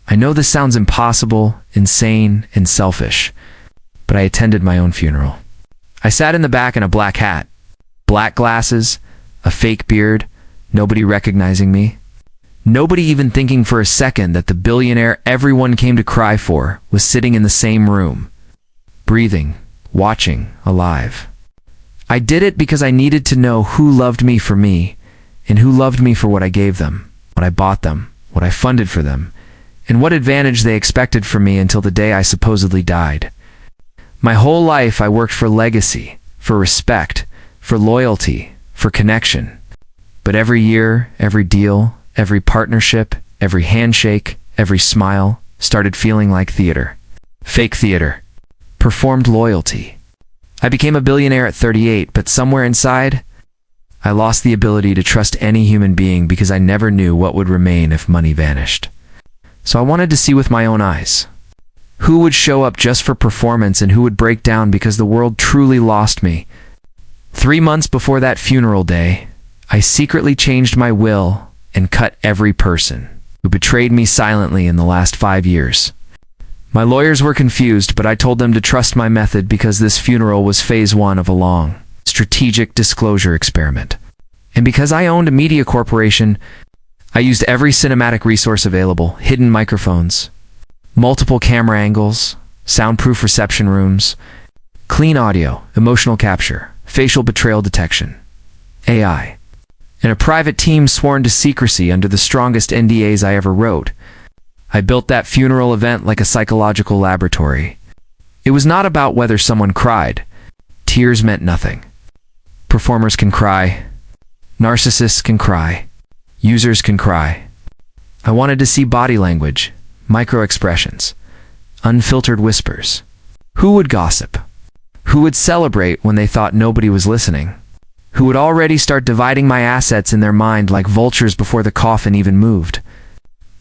I know this sounds impossible, insane, and selfish, but I attended my own funeral. I sat in the back in a black hat, black glasses, a fake beard, nobody recognizing me. Nobody even thinking for a second that the billionaire everyone came to cry for was sitting in the same room, breathing, watching, alive. I did it because I needed to know who loved me for me, and who loved me for what I gave them, what I bought them, what I funded for them, and what advantage they expected from me until the day I supposedly died. My whole life I worked for legacy, for respect, for loyalty, for connection. But every year, every deal, every partnership, every handshake, every smile started feeling like theater. Fake theater. Performed loyalty. I became a billionaire at 38, but somewhere inside, I lost the ability to trust any human being because I never knew what would remain if money vanished. So I wanted to see with my own eyes. Who would show up just for performance and who would break down because the world truly lost me? 3 months before that funeral day, I secretly changed my will and cut every person who betrayed me silently in the last 5 years. My lawyers were confused, but I told them to trust my method because this funeral was phase 1 of a long, strategic disclosure experiment. And because I owned a media corporation, I used every cinematic resource available: hidden microphones, multiple camera angles, soundproof reception rooms, clean audio, emotional capture, facial betrayal detection, AI, and a private team sworn to secrecy under the strongest NDAs I ever wrote. I built that funeral event like a psychological laboratory. It was not about whether someone cried. Tears meant nothing. Performers can cry. Narcissists can cry. Users can cry. I wanted to see body language, micro-expressions, unfiltered whispers. Who would gossip? Who would celebrate when they thought nobody was listening? Who would already start dividing my assets in their mind like vultures before the coffin even moved?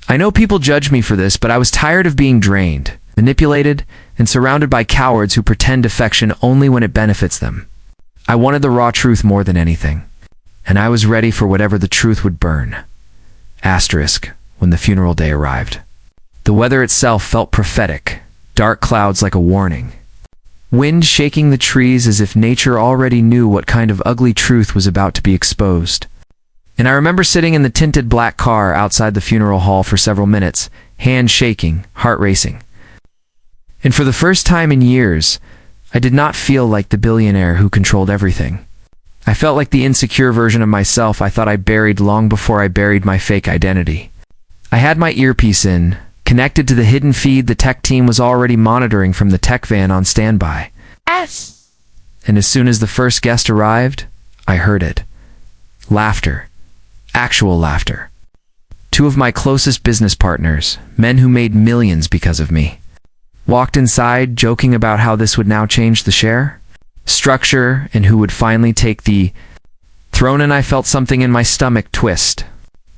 I know people judge me for this, but I was tired of being drained, manipulated, and surrounded by cowards who pretend affection only when it benefits them. I wanted the raw truth more than anything, and I was ready for whatever the truth would burn. Asterisk, when the funeral day arrived. The weather itself felt prophetic, dark clouds like a warning. Wind shaking the trees as if nature already knew what kind of ugly truth was about to be exposed. And I remember sitting in the tinted black car outside the funeral hall for several minutes, hands shaking, heart racing. And for the first time in years, I did not feel like the billionaire who controlled everything. I felt like the insecure version of myself I thought I buried long before I buried my fake identity. I had my earpiece in, connected to the hidden feed the tech team was already monitoring from the tech van on standby. Yes. And as soon as the first guest arrived, I heard it. Laughter. Actual laughter. 2 of my closest business partners, men who made millions because of me, walked inside joking about how this would now change the share structure and who would finally take the throne, and I felt something in my stomach twist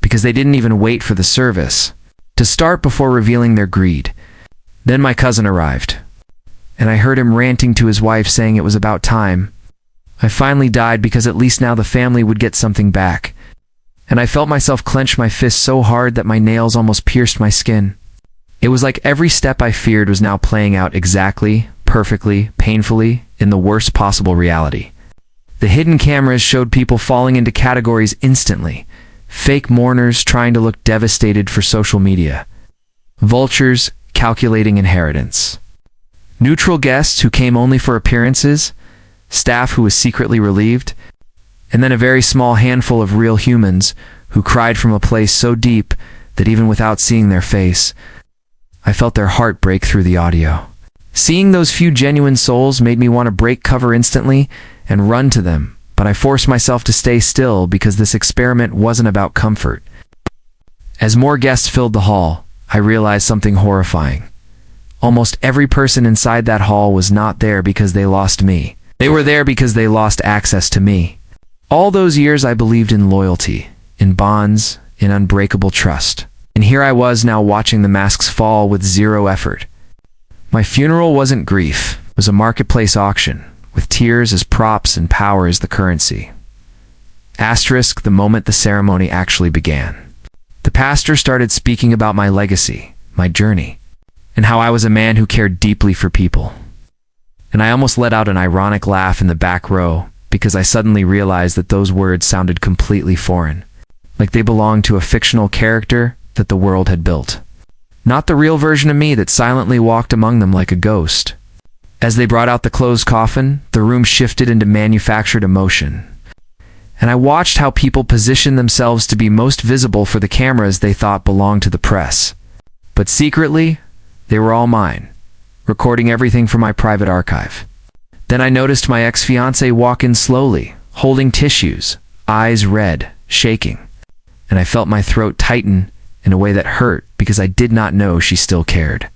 because they didn't even wait for the service to start before revealing their greed. Then my cousin arrived, and I heard him ranting to his wife saying it was about time. I finally died because at least now the family would get something back. And I felt myself clench my fist so hard that my nails almost pierced my skin. It was like every step I feared was now playing out exactly, perfectly, painfully, in the worst possible reality. The hidden cameras showed people falling into categories instantly. Fake mourners trying to look devastated for social media. Vultures calculating inheritance. Neutral guests who came only for appearances. Staff who was secretly relieved. And then a very small handful of real humans who cried from a place so deep that even without seeing their face, I felt their heart break through the audio. Seeing those few genuine souls made me want to break cover instantly and run to them, but I forced myself to stay still because this experiment wasn't about comfort. As more guests filled the hall, I realized something horrifying. Almost every person inside that hall was not there because they lost me. They were there because they lost access to me. All those years I believed in loyalty, in bonds, in unbreakable trust. And here I was now watching the masks fall with zero effort. My funeral wasn't grief, it was a marketplace auction, with tears as props and power as the currency. Asterisk, the moment the ceremony actually began. The pastor started speaking about my legacy, my journey, and how I was a man who cared deeply for people. And I almost let out an ironic laugh in the back row because I suddenly realized that those words sounded completely foreign, like they belonged to a fictional character that the world had built, not the real version of me that silently walked among them like a ghost. As they brought out the closed coffin, the room shifted into manufactured emotion, and I watched how people positioned themselves to be most visible for the cameras they thought belonged to the press. But secretly, they were all mine, recording everything from my private archive. Then I noticed my ex-fiancée walk in slowly, holding tissues, eyes red, shaking, and I felt my throat tighten in a way that hurt because I did not know she still cared.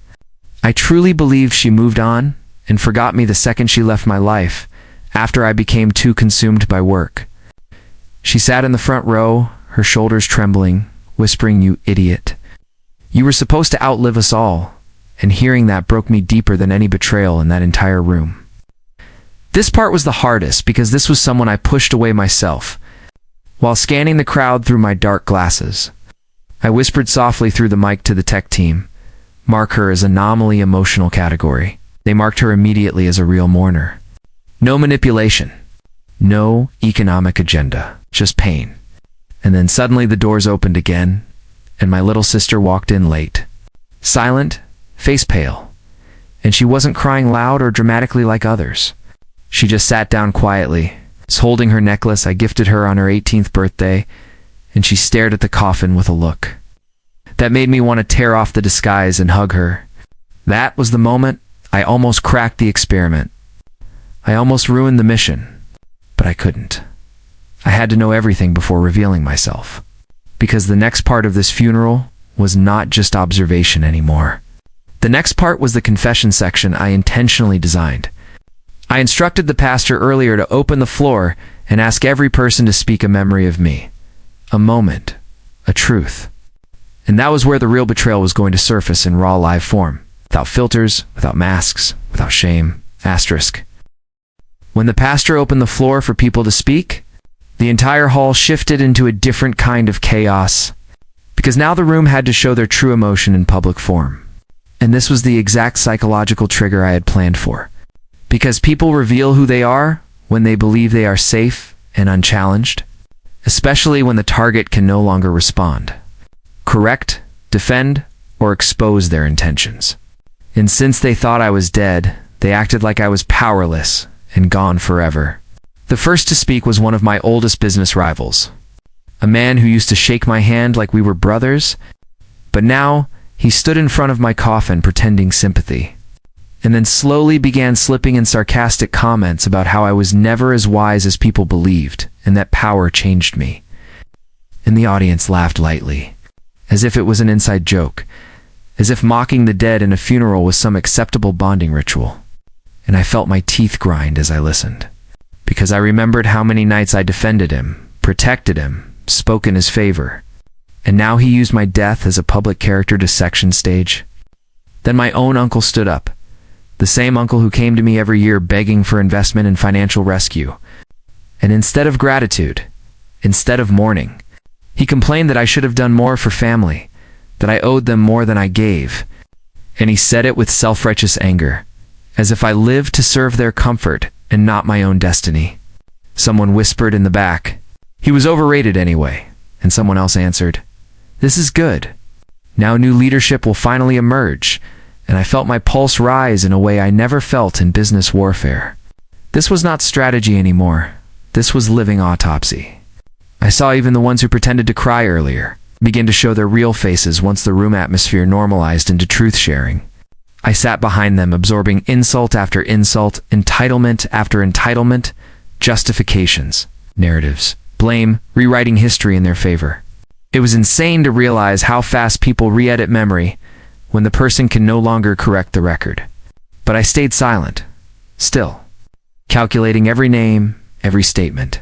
I truly believed she moved on and forgot me the second she left my life, after I became too consumed by work. She sat in the front row, her shoulders trembling, whispering, "You idiot. You were supposed to outlive us all," and hearing that broke me deeper than any betrayal in that entire room. This part was the hardest because this was someone I pushed away myself. While scanning the crowd through my dark glasses, I whispered softly through the mic to the tech team, "Mark her as anomaly emotional category." They marked her immediately as a real mourner. No manipulation. No economic agenda. Just pain. And then suddenly the doors opened again, and my little sister walked in late. Silent, face pale. And she wasn't crying loud or dramatically like others. She just sat down quietly, holding her necklace I gifted her on her 18th birthday, and she stared at the coffin with a look that made me want to tear off the disguise and hug her. That was the moment I almost cracked the experiment. I almost ruined the mission, but I couldn't. I had to know everything before revealing myself, because the next part of this funeral was not just observation anymore. The next part was the confession section I intentionally designed. I instructed the pastor earlier to open the floor and ask every person to speak a memory of me, a moment, a truth. And that was where the real betrayal was going to surface in raw live form, without filters, without masks, without shame. Asterisk. When the pastor opened the floor for people to speak, the entire hall shifted into a different kind of chaos, because now the room had to show their true emotion in public form. And this was the exact psychological trigger I had planned for. Because people reveal who they are when they believe they are safe and unchallenged, especially when the target can no longer respond, correct, defend, or expose their intentions. And since they thought I was dead, they acted like I was powerless and gone forever. The first to speak was one of my oldest business rivals, a man who used to shake my hand like we were brothers, but now he stood in front of my coffin pretending sympathy, and then slowly began slipping in sarcastic comments about how I was never as wise as people believed, and that power changed me. And the audience laughed lightly, as if it was an inside joke, as if mocking the dead in a funeral was some acceptable bonding ritual. And I felt my teeth grind as I listened, because I remembered how many nights I defended him, protected him, spoke in his favor, and now he used my death as a public character dissection stage. Then my own uncle stood up, the same uncle who came to me every year begging for investment and financial rescue. And instead of gratitude, instead of mourning, he complained that I should have done more for family, that I owed them more than I gave. And he said it with self-righteous anger, as if I lived to serve their comfort and not my own destiny. Someone whispered in the back, "He was overrated anyway," and someone else answered, "This is good. Now new leadership will finally emerge," and I felt my pulse rise in a way I never felt in business warfare. This was not strategy anymore. This was living autopsy. I saw even the ones who pretended to cry earlier begin to show their real faces once the room atmosphere normalized into truth sharing. I sat behind them, absorbing insult after insult, entitlement after entitlement, justifications, narratives, blame, rewriting history in their favor. It was insane to realize how fast people re-edit memory when the person can no longer correct the record. But I stayed silent, still, calculating every name, every statement.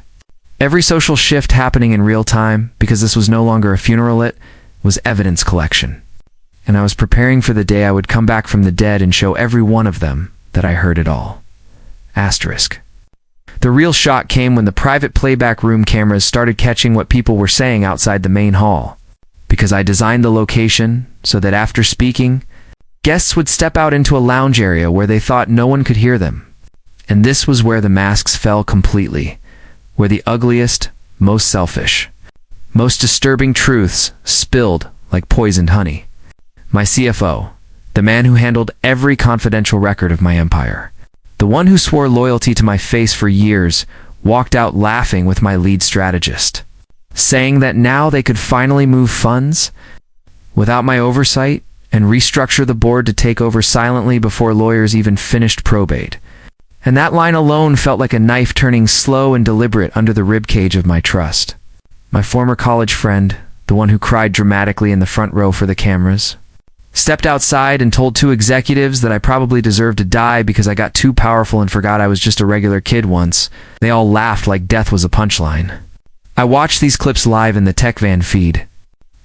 Every social shift happening in real time, because this was no longer a funeral, it was evidence collection. And I was preparing for the day I would come back from the dead and show every one of them that I heard it all. Asterisk. The real shock came when the private playback room cameras started catching what people were saying outside the main hall. because I designed the location so that after speaking, guests would step out into a lounge area where they thought no one could hear them. And this was where the masks fell completely, where the ugliest, most selfish, most disturbing truths spilled like poisoned honey. My CFO, the man who handled every confidential record of my empire, the one who swore loyalty to my face for years, walked out laughing with my lead strategist, saying that now they could finally move funds without my oversight and restructure the board to take over silently before lawyers even finished probate. And that line alone felt like a knife turning slow and deliberate under the ribcage of my trust. My former college friend, the one who cried dramatically in the front row for the cameras, stepped outside and told two executives that I probably deserved to die because I got too powerful and forgot I was just a regular kid once. They all laughed like death was a punchline. I watched these clips live in the Tech Van feed,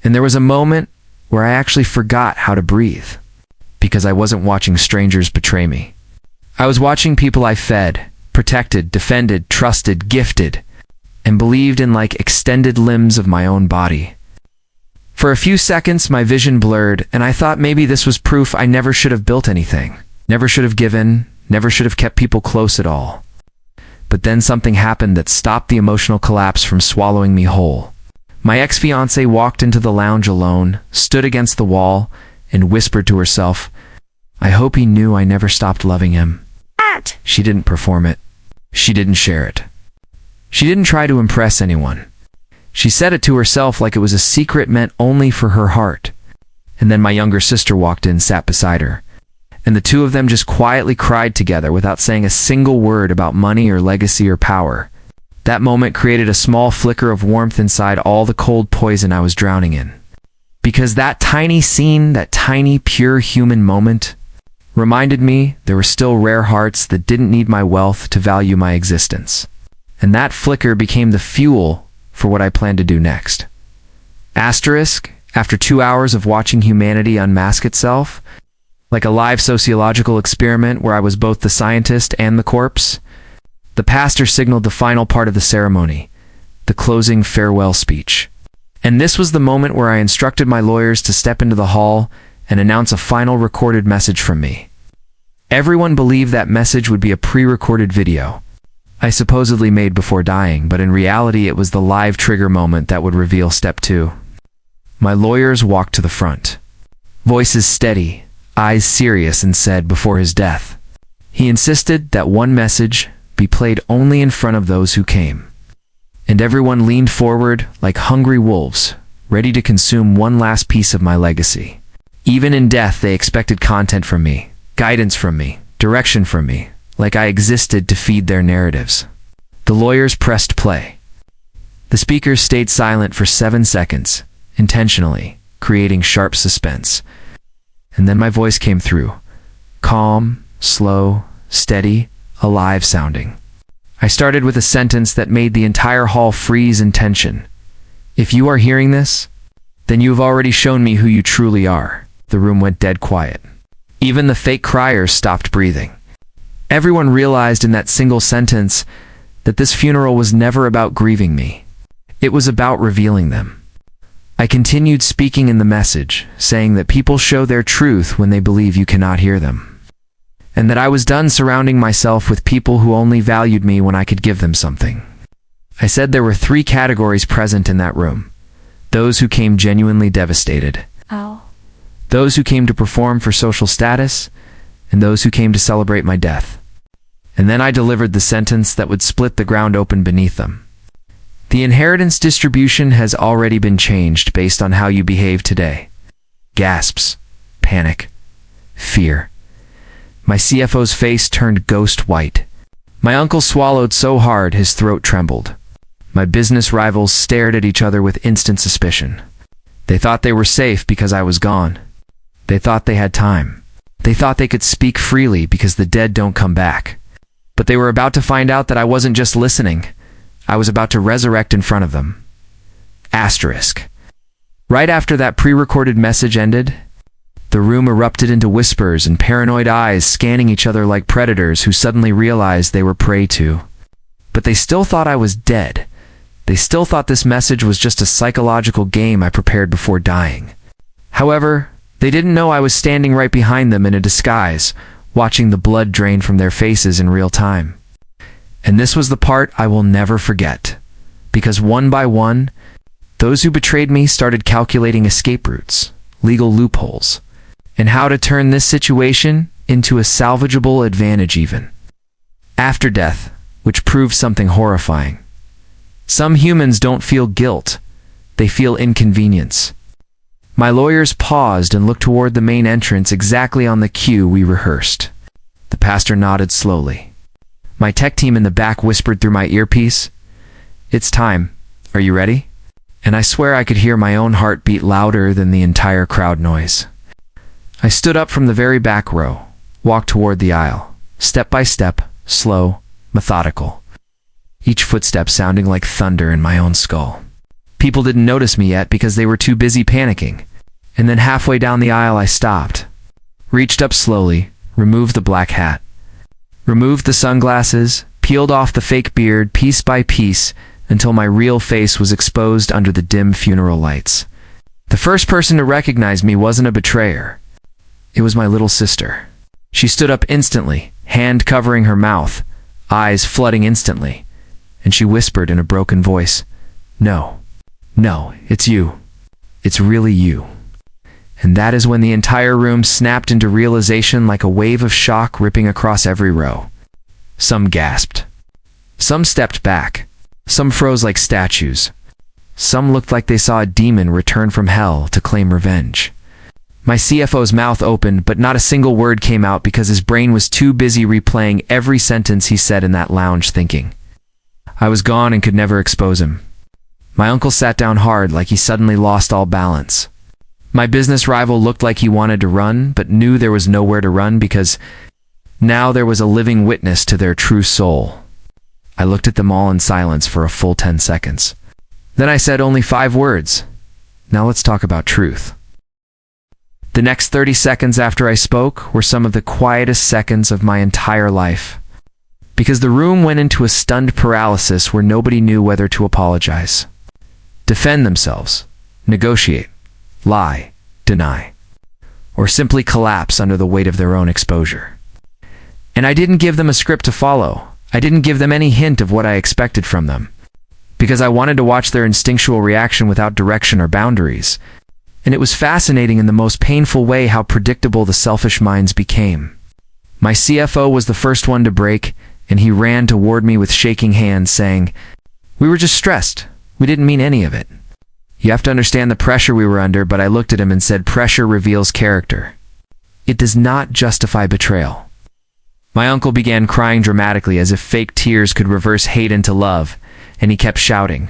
and there was a moment where I actually forgot how to breathe because I wasn't watching strangers betray me. I was watching people I fed, protected, defended, trusted, gifted, and believed in like extended limbs of my own body. For a few seconds, my vision blurred, and I thought maybe this was proof I never should have built anything, never should have given, never should have kept people close at all. But then something happened that stopped the emotional collapse from swallowing me whole. My ex-fiancée walked into the lounge alone, stood against the wall, and whispered to herself, "I hope he knew I never stopped loving him." She didn't perform it. She didn't share it. She didn't try to impress anyone. She said it to herself like it was a secret meant only for her heart. And then my younger sister walked in, sat beside her, and the two of them just quietly cried together without saying a single word about money or legacy or power. That moment created a small flicker of warmth inside all the cold poison I was drowning in. Because that tiny scene, that tiny pure human moment, reminded me there were still rare hearts that didn't need my wealth to value my existence. And that flicker became the fuel for what I planned to do next. Asterisk, after 2 hours of watching humanity unmask itself, like a live sociological experiment where I was both the scientist and the corpse, the pastor signaled the final part of the ceremony, the closing farewell speech. And this was the moment where I instructed my lawyers to step into the hall and announce a final recorded message from me. Everyone believed that message would be a pre-recorded video I supposedly made before dying, but in reality it was the live trigger moment that would reveal step 2. My lawyers walked to the front, voices steady, eyes serious, and said before his death, he insisted that one message be played only in front of those who came. And everyone leaned forward like hungry wolves, ready to consume one last piece of my legacy. Even in death, they expected content from me, guidance from me, direction from me, like I existed to feed their narratives. The lawyers pressed play. The speakers stayed silent for 7 seconds, intentionally, creating sharp suspense. And then my voice came through, calm, slow, steady, alive sounding. I started with a sentence that made the entire hall freeze in tension. If you are hearing this, then you have already shown me who you truly are. The room went dead quiet. Even the fake criers stopped breathing. Everyone realized in that single sentence that this funeral was never about grieving me. It was about revealing them. I continued speaking in the message, saying that people show their truth when they believe you cannot hear them, and that I was done surrounding myself with people who only valued me when I could give them something. I said there were 3 categories present in that room: those who came genuinely devastated, those who came to perform for social status, and those who came to celebrate my death. And then I delivered the sentence that would split the ground open beneath them. The inheritance distribution has already been changed based on how you behave today. Gasps, panic, fear. My CFO's face turned ghost white. My uncle swallowed so hard his throat trembled. My business rivals stared at each other with instant suspicion. They thought they were safe because I was gone. They thought they had time. They thought they could speak freely because the dead don't come back. But they were about to find out that I wasn't just listening. I was about to resurrect in front of them. Asterisk. Right after that pre-recorded message ended, the room erupted into whispers and paranoid eyes scanning each other like predators who suddenly realized they were prey to. But they still thought I was dead, They still thought this message was just a psychological game I prepared before dying. However, they didn't know I was standing right behind them in a disguise, watching the blood drain from their faces in real time. And this was the part I will never forget, because one by one, those who betrayed me started calculating escape routes, legal loopholes, and how to turn this situation into a salvageable advantage even. After death, which proved something horrifying. Some humans don't feel guilt, they feel inconvenience. My lawyers paused and looked toward the main entrance exactly on the cue we rehearsed. The pastor nodded slowly. My tech team in the back whispered through my earpiece, "It's time. Are you ready?" And I swear I could hear my own heart beat louder than the entire crowd noise. I stood up from the very back row, walked toward the aisle, step by step, slow, methodical. Each footstep sounding like thunder in my own skull. People didn't notice me yet because they were too busy panicking. And then halfway down the aisle I stopped, reached up slowly, removed the black hat, removed the sunglasses, peeled off the fake beard piece by piece until my real face was exposed under the dim funeral lights. The first person to recognize me wasn't a betrayer. It was my little sister. She stood up instantly, hand covering her mouth, eyes flooding instantly, and she whispered in a broken voice, "No, no, it's you. It's really you." And that is when the entire room snapped into realization like a wave of shock ripping across every row. Some gasped. Some stepped back. Some froze like statues. Some looked like they saw a demon return from hell to claim revenge. My CFO's mouth opened, but not a single word came out because his brain was too busy replaying every sentence he said in that lounge thinking. I was gone and could never expose him. My uncle sat down hard like he suddenly lost all balance. My business rival looked like he wanted to run, but knew there was nowhere to run because now there was a living witness to their true soul. I looked at them all in silence for a full 10 seconds. Then I said only 5 words. Now let's talk about truth. The next 30 seconds after I spoke were some of the quietest seconds of my entire life, because the room went into a stunned paralysis where nobody knew whether to apologize, defend themselves, negotiate, lie, deny, or simply collapse under the weight of their own exposure. And I didn't give them a script to follow. I didn't give them any hint of what I expected from them, because I wanted to watch their instinctual reaction without direction or boundaries. And it was fascinating in the most painful way how predictable the selfish minds became. My CFO was the first one to break, and he ran toward me with shaking hands saying, "We were just stressed. We didn't mean any of it." You have to understand the pressure we were under, but I looked at him and said, "Pressure reveals character. It does not justify betrayal." My uncle began crying dramatically as if fake tears could reverse hate into love, and he kept shouting,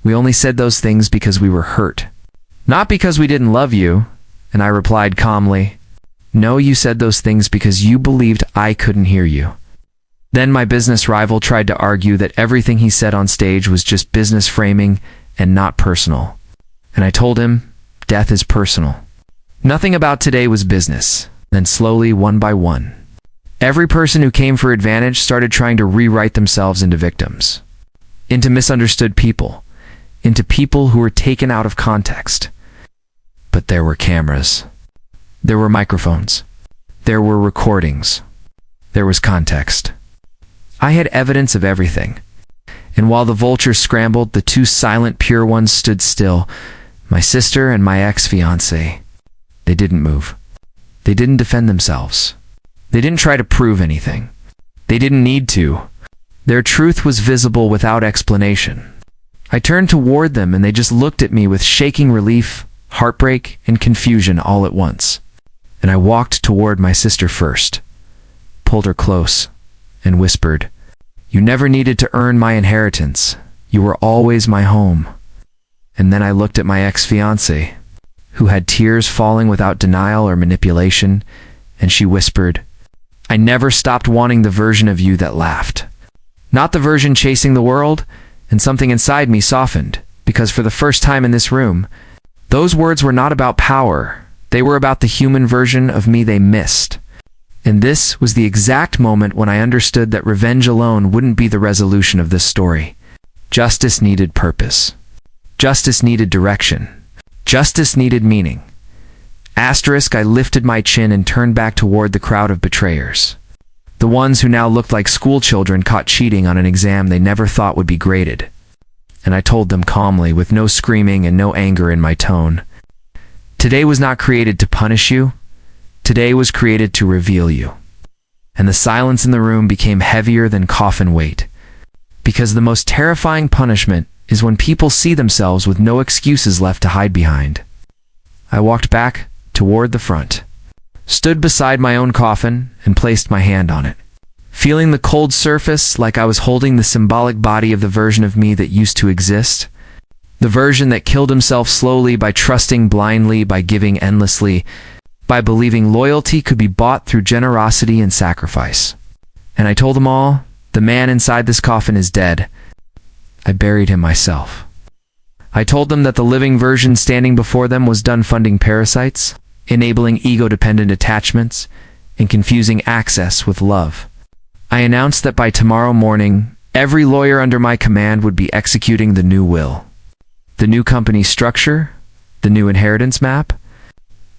"We only said those things because we were hurt. Not because we didn't love you." And I replied calmly, "No, you said those things because you believed I couldn't hear you." Then my business rival tried to argue that everything he said on stage was just business framing and not personal. And I told him, death is personal. Nothing about today was business. Then slowly, one by one, every person who came for advantage started trying to rewrite themselves into victims, into misunderstood people, into people who were taken out of context. But there were cameras. There were microphones. There were recordings. There was context. I had evidence of everything. And while the vultures scrambled, the 2 silent, pure ones stood still, my sister and my ex-fiancé. They didn't move. They didn't defend themselves. They didn't try to prove anything. They didn't need to. Their truth was visible without explanation. I turned toward them and they just looked at me with shaking relief, heartbreak, and confusion all at once. And I walked toward my sister first, pulled her close, and whispered, "You never needed to earn my inheritance. You were always my home." And then I looked at my ex-fiancé, who had tears falling without denial or manipulation, and she whispered, "I never stopped wanting the version of you that laughed. Not the version chasing the world." And something inside me softened, because for the first time in this room, those words were not about power. They were about the human version of me they missed. And this was the exact moment when I understood that revenge alone wouldn't be the resolution of this story. Justice needed purpose. Justice needed direction. Justice needed meaning. Asterisk, I lifted my chin and turned back toward the crowd of betrayers. The ones who now looked like school children caught cheating on an exam they never thought would be graded. And I told them calmly, with no screaming and no anger in my tone, today was not created to punish you. Today was created to reveal you. And the silence in the room became heavier than coffin weight. Because the most terrifying punishment is when people see themselves with no excuses left to hide behind. I walked back toward the front, stood beside my own coffin, and placed my hand on it, feeling the cold surface like I was holding the symbolic body of the version of me that used to exist, the version that killed himself slowly by trusting blindly, by giving endlessly, by believing loyalty could be bought through generosity and sacrifice. And I told them all, the man inside this coffin is dead. I buried him myself. I told them that the living version standing before them was done funding parasites, enabling ego-dependent attachments, and confusing access with love. I announced that by tomorrow morning, every lawyer under my command would be executing the new will, the new company structure, the new inheritance map,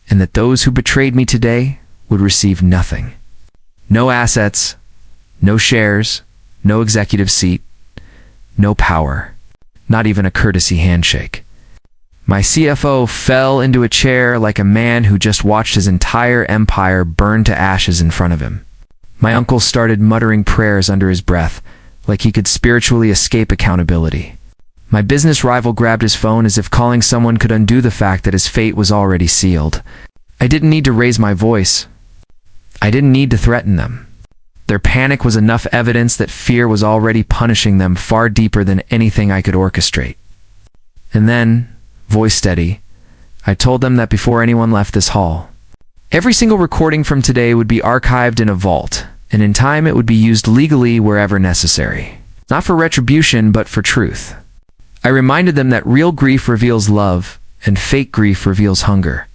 and that those who betrayed me today would receive nothing. No assets, no shares, no executive seat, no power, not even a courtesy handshake. My CFO fell into a chair like a man who just watched his entire empire burn to ashes in front of him. My uncle started muttering prayers under his breath, like he could spiritually escape accountability. My business rival grabbed his phone as if calling someone could undo the fact that his fate was already sealed. I didn't need to raise my voice. I didn't need to threaten them. Their panic was enough evidence that fear was already punishing them far deeper than anything I could orchestrate. And then, voice steady, I told them that before anyone left this hall, every single recording from today would be archived in a vault, and in time it would be used legally wherever necessary. Not for retribution, but for truth. I reminded them that real grief reveals love, and fake grief reveals hunger.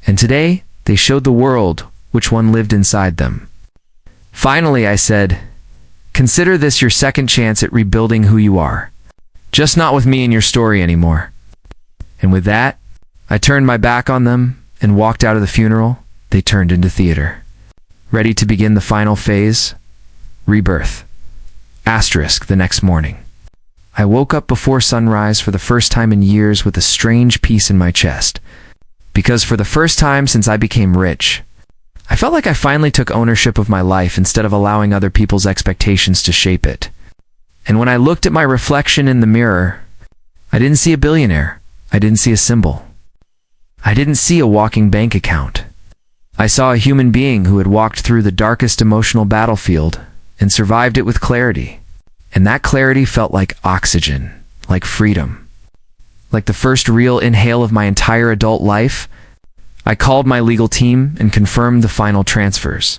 And today, they showed the world which one lived inside them. Finally, I said, consider this your second chance at rebuilding who you are. Just not with me in your story anymore. And with that, I turned my back on them and walked out of the funeral they turned into theater. Ready to begin the final phase? Rebirth. Asterisk the next morning. I woke up before sunrise for the first time in years with a strange peace in my chest. Because for the first time since I became rich, I felt like I finally took ownership of my life instead of allowing other people's expectations to shape it. And when I looked at my reflection in the mirror, I didn't see a billionaire. I didn't see a symbol. I didn't see a walking bank account. I saw a human being who had walked through the darkest emotional battlefield and survived it with clarity. And that clarity felt like oxygen, like freedom. Like the first real inhale of my entire adult life, I called my legal team and confirmed the final transfers.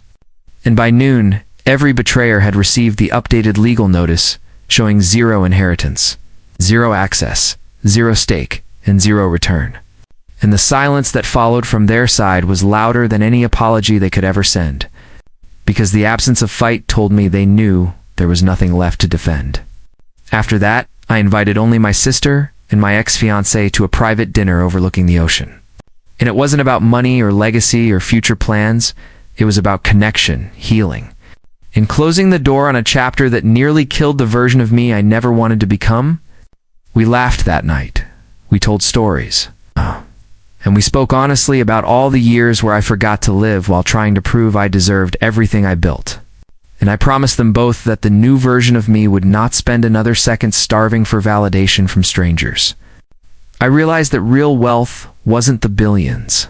And by noon, every betrayer had received the updated legal notice showing 0 inheritance, 0 access, 0 stake, and 0 return. And the silence that followed from their side was louder than any apology they could ever send, because the absence of fight told me they knew there was nothing left to defend. After that, I invited only my sister and my ex-fiancé to a private dinner overlooking the ocean. And it wasn't about money or legacy or future plans. It was about connection, healing. In closing the door on a chapter that nearly killed the version of me I never wanted to become, we laughed that night. We told stories. And we spoke honestly about all the years where I forgot to live while trying to prove I deserved everything I built. And I promised them both that the new version of me would not spend another second starving for validation from strangers. I realized that real wealth wasn't the billions.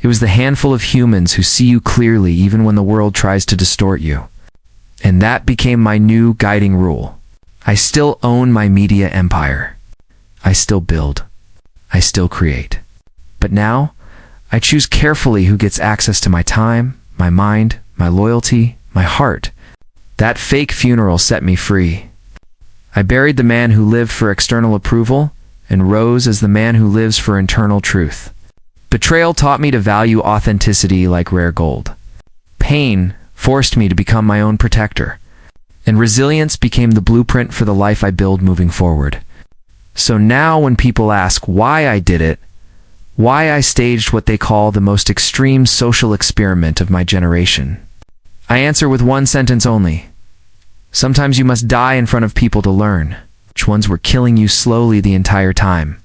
It was the handful of humans who see you clearly even when the world tries to distort you. And that became my new guiding rule. I still own my media empire. I still build. I still create. But now, I choose carefully who gets access to my time, my mind, my loyalty, my heart. That fake funeral set me free. I buried the man who lived for external approval and rose as the man who lives for internal truth. Betrayal taught me to value authenticity like rare gold. Pain forced me to become my own protector. And resilience became the blueprint for the life I build moving forward. So now when people ask why I did it, why I staged what they call the most extreme social experiment of my generation, I answer with one sentence only. Sometimes you must die in front of people to learn which ones were killing you slowly the entire time.